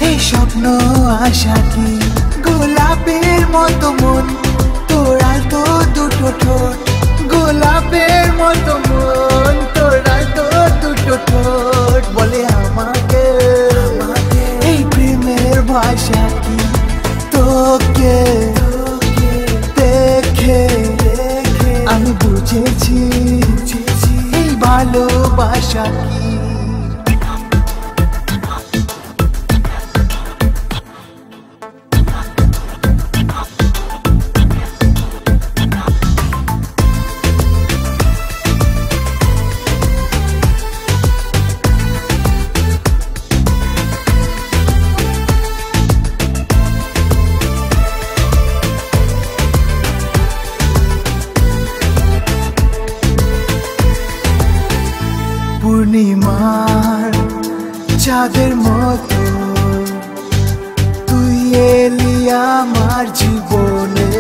এই স্বপ্ন আশা কি গোলাপের মতো মন, তোরা তো দুটো ঠোঁট, গোলাপের মতো মন, তোরা তো দুটো ঠোঁট। বলে আমাকে এই প্রেমের ভাষা কি, তোকে দেখে আমি বুঝেছি এই ভালোবাসা কি। পূর্ণিমার চাঁদের মতো তুই এলি আমার জীবনে,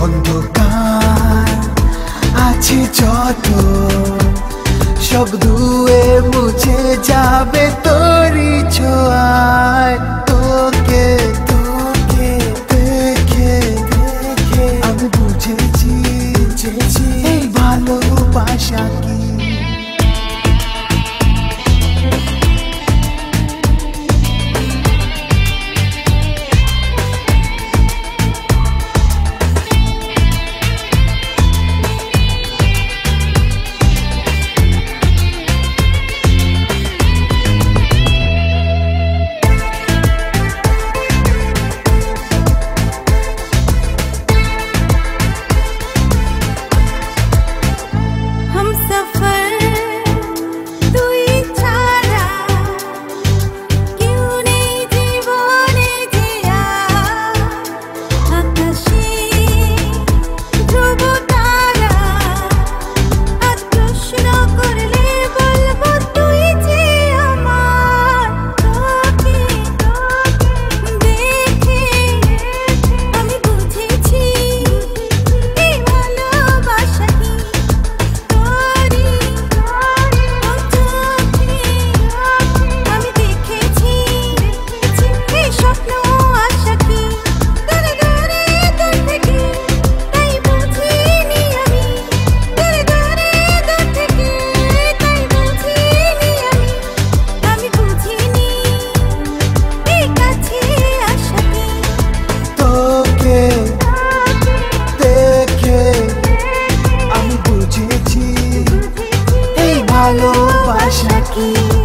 অন্ধকার আছে যত সব ধুয়ে মুছে যাবে তোরই ছোঁয়ায়। তোকে দেখে আমি বুঝেছি এই ভালোবাসা কি। ভালোবাসা কি।